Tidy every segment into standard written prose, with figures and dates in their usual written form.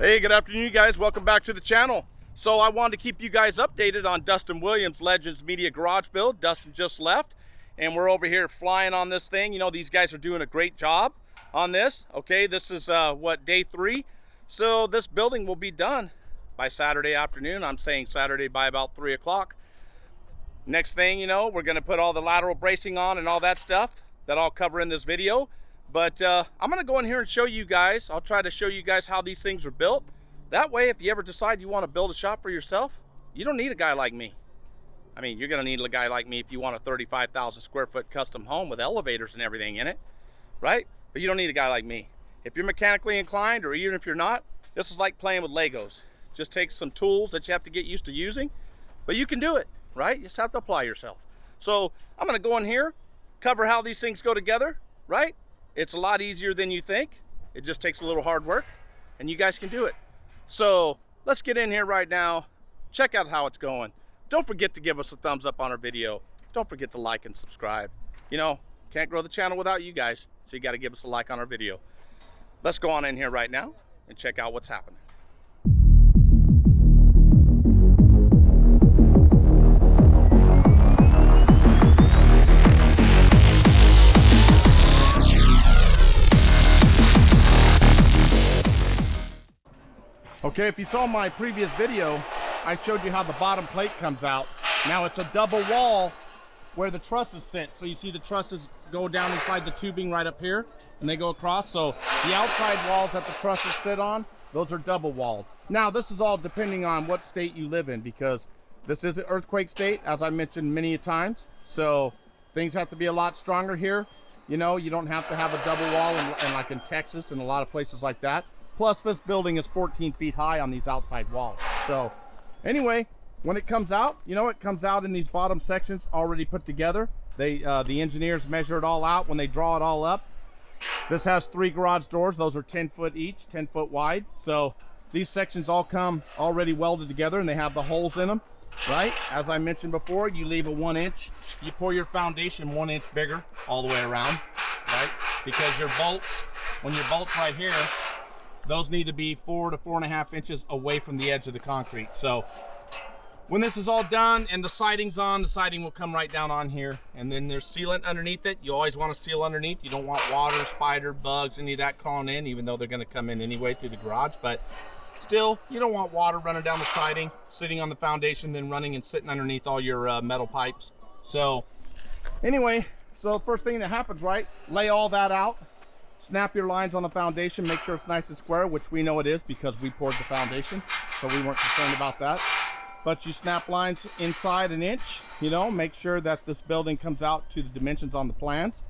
Hey, good afternoon, you guys. Welcome back to the channel. So I wanted to keep you guys updated on Dustin Williams' Legends Media Garage build. Dustin just left, and we're over here flying on this thing. You know, these guys are doing a great job on this. Okay, this is day 3. So this building will be done by Saturday afternoon. I'm saying Saturday by about 3 o'clock. Next thing you know, we're going to put all the lateral bracing on and all that stuff that I'll cover in this video. But I'm going to go in here and show you guys. I'll try to show you guys how these things are built. That way, if you ever decide you want to build a shop for yourself, you don't need a guy like me. I mean, you're going to need a guy like me if you want a 35,000 square foot custom home with elevators and everything in it, right? But you don't need a guy like me. If you're mechanically inclined, or even if you're not, this is like playing with Legos. Just takes some tools that you have to get used to using, but you can do it, right? You just have to apply yourself. So I'm going to go in here, cover how these things go together, right? It's a lot easier than you think. It just takes a little hard work, and you guys can do it. So let's get in here right now, check out how it's going. Don't forget to give us a thumbs up on our video. Don't forget to like and subscribe. You know, can't grow the channel without you guys, so you got to give us a like on our video. Let's go on in here right now and check out what's happening. Okay, if you saw my previous video, I showed you how the bottom plate comes out. Now it's a double wall where the trusses sit. So you see the trusses go down inside the tubing right up here, and they go across. So the outside walls that the trusses sit on, those are double walled. Now this is all depending on what state you live in, because this is an earthquake state, as I mentioned many times. So things have to be a lot stronger here. You know, you don't have to have a double wall and like in Texas and a lot of places like that. Plus, this building is 14 feet high on these outside walls. So anyway, when it comes out, you know, it comes out in these bottom sections already put together. The engineers measure it all out when they draw it all up. This has 3 garage doors. Those are 10 foot each, 10 foot wide. So these sections all come already welded together, and they have the holes in them, right? As I mentioned before, you leave a 1 inch. You pour your foundation 1 inch bigger all the way around, right? Because your bolts, when your bolts right here, those need to be 4 to 4.5 inches away from the edge of the concrete. So when this is all done and the siding's on, the siding will come right down on here. And then there's sealant underneath it. You always want to seal underneath. You don't want water, spider, bugs, any of that crawling in, even though they're going to come in anyway through the garage. But still, you don't want water running down the siding, sitting on the foundation, then running and sitting underneath all your metal pipes. So anyway, so first thing that happens, right, lay all that out. Snap your lines on the foundation, make sure it's nice and square, which we know it is because we poured the foundation, so we weren't concerned about that. But you snap lines inside 1 inch, you know, make sure that this building comes out to the dimensions on the plans,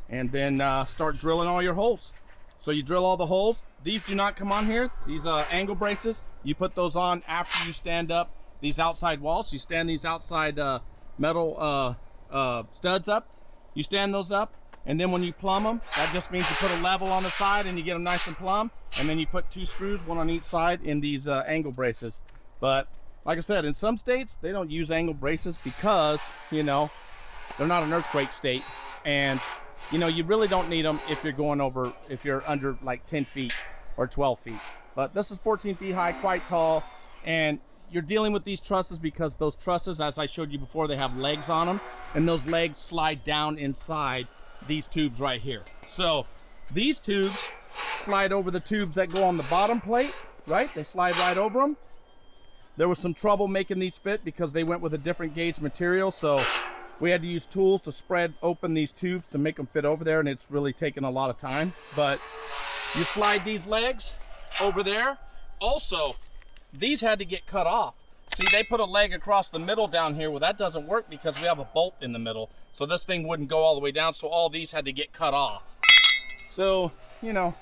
and then start drilling all your holes. So you drill all the holes. These do not come on here. These angle braces, you put those on after you stand up these outside walls. You stand these outside metal studs up. You stand those up. And then when you plumb them, that just means you put a level on the side and you get them nice and plumb. And then you put 2 screws, 1 on each side, in these angle braces. But like I said, in some states, they don't use angle braces because, you know, they're not an earthquake state. And, you know, you really don't need them if you're going over, if you're under like 10 feet or 12 feet. But this is 14 feet high, quite tall. And you're dealing with these trusses because those trusses, as I showed you before, they have legs on them. And those legs slide down inside these tubes right here. So these tubes slide over the tubes that go on the bottom plate, right? They slide right over them. There was some trouble making these fit because they went with a different gauge material, so we had to use tools to spread open these tubes to make them fit over there, and it's really taken a lot of time. But you slide these legs over there. Also, these had to get cut off. See, they put a leg across the middle down here. Well, that doesn't work because we have a bolt in the middle. So this thing wouldn't go all the way down. So all these had to get cut off. So, you know,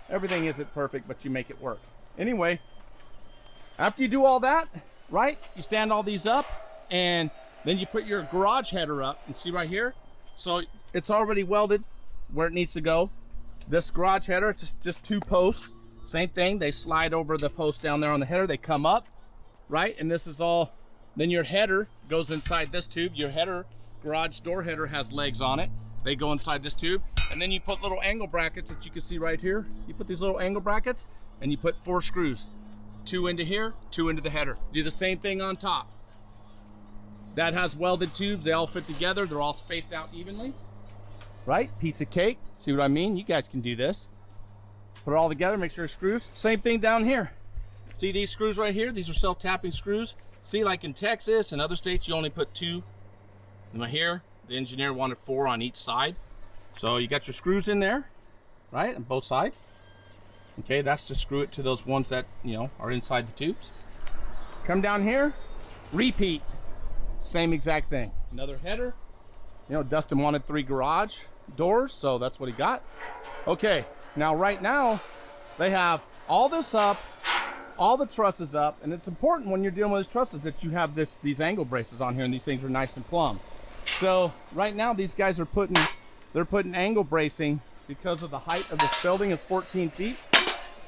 everything isn't perfect, but you make it work. Anyway, after you do all that, right, you stand all these up, and then you put your garage header up. And see right here? So it's already welded where it needs to go. This garage header, it's just 2 posts. Same thing. They slide over the post down there on the header. They come up. Right, and this is all, then your header goes inside this tube. Your header, garage door header, has legs on it. They go inside this tube, and then you put little angle brackets that you can see right here. You put these little angle brackets, and you put 4 screws. 2 into here, 2 into the header. Do the same thing on top. That has welded tubes. They all fit together. They're all spaced out evenly. Right? Piece of cake. See what I mean? You guys can do this. Put it all together, make sure it screws. Same thing down here. See these screws right here? These are self-tapping screws. See, like in Texas and other states, you only put 2. And right here, the engineer wanted 4 on each side. So you got your screws in there, right, on both sides. Okay, that's to screw it to those ones that, you know, are inside the tubes. Come down here, repeat. Same exact thing. Another header. You know, Dustin wanted 3 garage doors, so that's what he got. Okay, now right now, they have all this up, all the trusses up, and it's important when you're dealing with these trusses that you have these angle braces on here, and these things are nice and plumb. So right now, these guys are putting angle bracing because of the height of this building is 14 feet.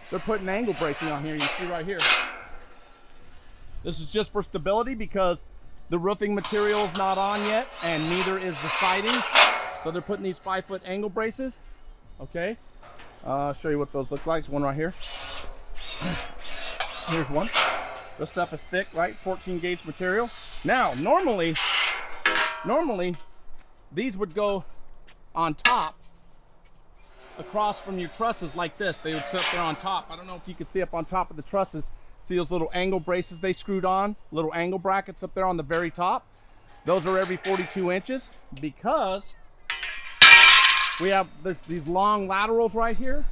They're putting angle bracing on here. You see right here. This is just for stability because the roofing material is not on yet, and neither is the siding. So they're putting these 5-foot angle braces. Okay, I'll show you what those look like. There's one right here. Here's one. This stuff is thick, right? 14 gauge material. Now, normally these would go on top across from your trusses like this. They would sit there on top. I don't know if you can see up on top of the trusses. See those little angle braces they screwed on? Little angle brackets up there on the very top. Those are every 42 inches because we have these long laterals right here,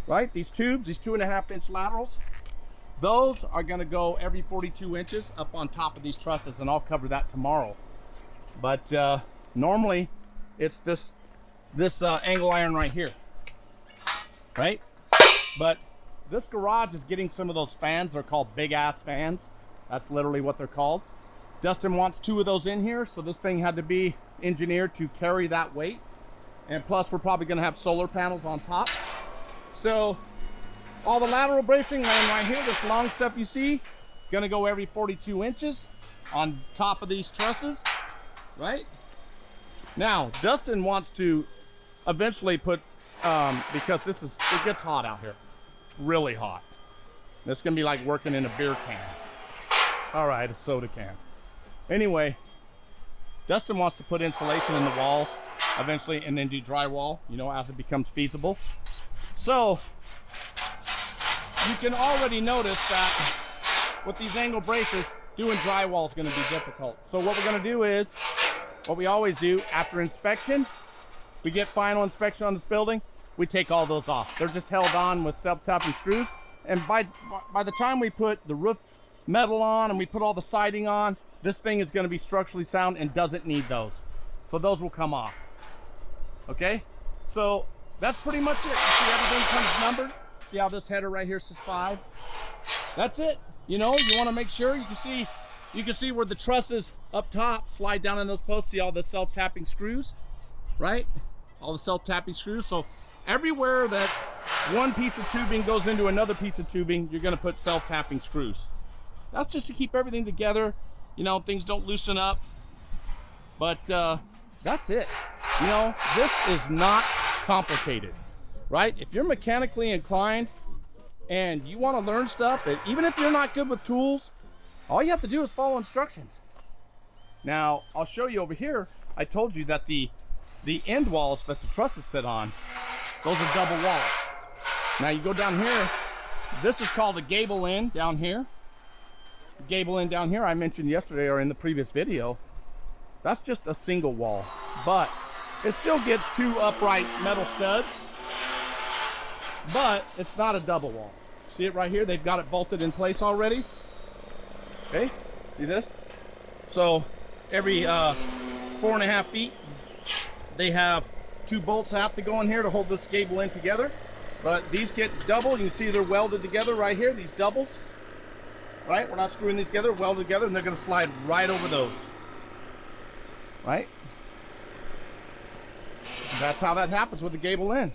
right? These tubes, these 2.5-inch laterals. Those are gonna go every 42 inches up on top of these trusses, and I'll cover that tomorrow. But normally it's this angle iron right here, right? But this garage is getting some of those fans. They're called big ass fans. That's literally what they're called. Dustin wants 2 of those in here, so this thing had to be engineered to carry that weight. And plus, we're probably gonna have solar panels on top. So all the lateral bracing laying right here, this long stuff you see, gonna go every 42 inches on top of these trusses, right? Now, Dustin wants to eventually put, because it gets hot out here. Really hot. It's gonna be like working in a beer can. All right, a soda can. Anyway, Dustin wants to put insulation in the walls eventually and then do drywall, you know, as it becomes feasible. So you can already notice that with these angle braces, doing drywall is gonna be difficult. So what we're gonna do is, what we always do after inspection, we get final inspection on this building, we take all those off. They're just held on with self-tapping screws. And by the time we put the roof metal on and we put all the siding on, this thing is gonna be structurally sound and doesn't need those. So those will come off, okay? So that's pretty much it. You see everything comes numbered. See how this header right here says 5? That's it. You know, you wanna make sure you can see where the trusses up top slide down in those posts. See all the self-tapping screws, right? All the self-tapping screws. So everywhere that one piece of tubing goes into another piece of tubing, you're gonna put self-tapping screws. That's just to keep everything together. You know, things don't loosen up. But that's it. You know, this is not complicated, right? If you're mechanically inclined and you wanna learn stuff, and even if you're not good with tools, all you have to do is follow instructions. Now, I'll show you over here. I told you that the end walls that the trusses sit on, those are double wall. Now you go down here, this is called a Gable Inn down here. Gable Inn down here I mentioned yesterday or in the previous video. That's just a single wall, but it still gets 2 upright metal studs, but it's not a double wall. See it right here? They've got it bolted in place already. Okay, see this? So every 4.5 feet, they have 2 bolts have to go in here to hold this Gable Inn together. But these get double. You can see they're welded together right here, these doubles. Right? We're not screwing these together, welded together, and they're going to slide right over those. Right? That's how that happens with the Gable Inn.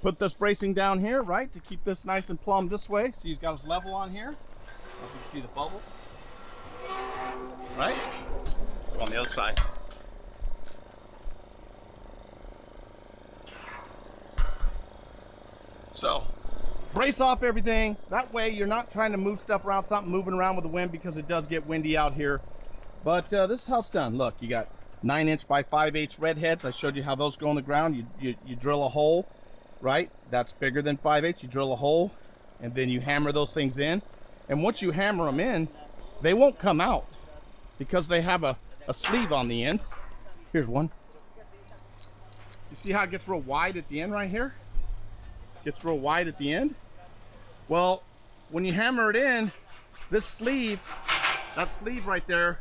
Put this bracing down here, right, to keep this nice and plumb this way. See, he's got his level on here. You can see the bubble. Right? Go on the other side. So, brace off everything. That way you're not trying to move stuff around, it's not moving around with the wind, because it does get windy out here. But this is how it's done. Look, you got 9" by 5/8 red heads. I showed you how those go in the ground. You drill a hole, right? That's bigger than 5/8. You drill a hole, and then you hammer those things in. And once you hammer them in, they won't come out because they have a sleeve on the end. Here's one. You see how it gets real wide at the end right here? Gets real wide at the end. Well, when you hammer it in, this sleeve, that sleeve right there,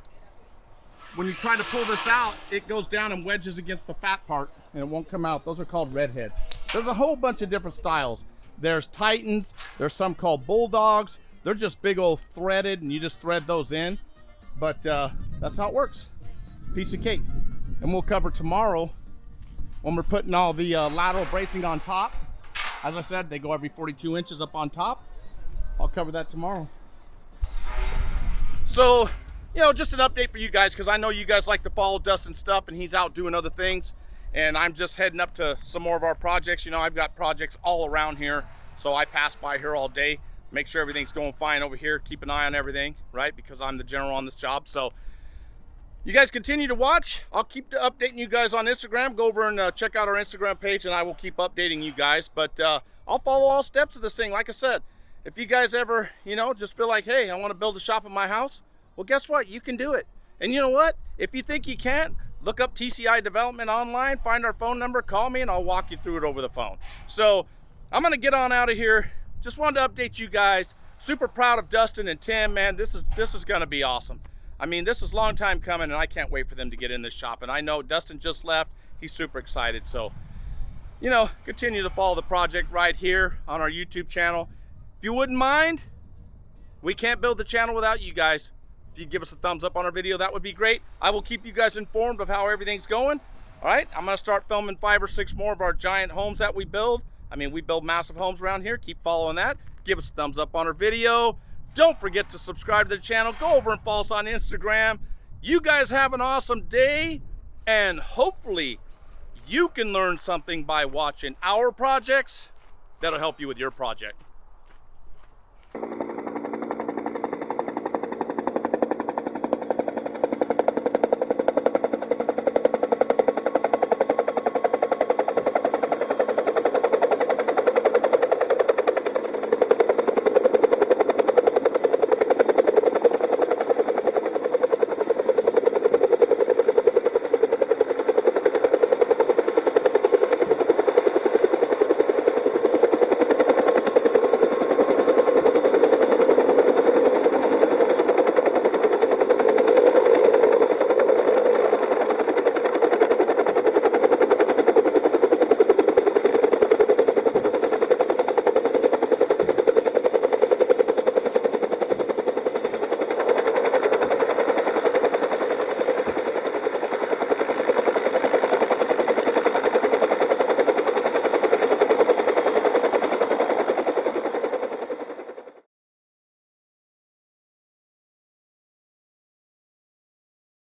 when you try to pull this out, it goes down and wedges against the fat part and it won't come out. Those are called redheads. There's a whole bunch of different styles. There's Titans, there's some called Bulldogs. They're just big old threaded, and you just thread those in. But that's how it works. Piece of cake. And we'll cover tomorrow when we're putting all the lateral bracing on top. As I said, they go every 42 inches up on top. I'll cover that tomorrow. So, you know, just an update for you guys, because I know you guys like to follow Dustin's stuff, and he's out doing other things. And I'm just heading up to some more of our projects. You know, I've got projects all around here, so I pass by here all day, make sure everything's going fine over here, keep an eye on everything, right? Because I'm the general on this job. So you guys continue to watch. I'll keep updating you guys on Instagram. Go over and check out our Instagram page, and I will keep updating you guys. But I'll follow all steps of this thing. Like I said, if you guys ever, you know, just feel like, hey, I want to build a shop in my house, well, guess what? You can do it. And you know what? If you think you can't, look up TCI Development online, find our phone number, call me, and I'll walk you through it over the phone. So I'm going to get on out of here. Just wanted to update you guys. Super proud of Dustin and Tim, man. This is going to be awesome. I mean, this is a long time coming, and I can't wait for them to get in this shop. And I know Dustin just left. He's super excited. So, you know, continue to follow the project right here on our YouTube channel. If you wouldn't mind, we can't build the channel without you guys. If you give us a thumbs up on our video, that would be great. I will keep you guys informed of how everything's going. All right, I'm going to start filming 5 or 6 more of our giant homes that we build. I mean, we build massive homes around here. Keep following that. Give us a thumbs up on our video. Don't forget to subscribe to the channel. Go over and follow us on Instagram. You guys have an awesome day, and hopefully you can learn something by watching our projects that'll help you with your project.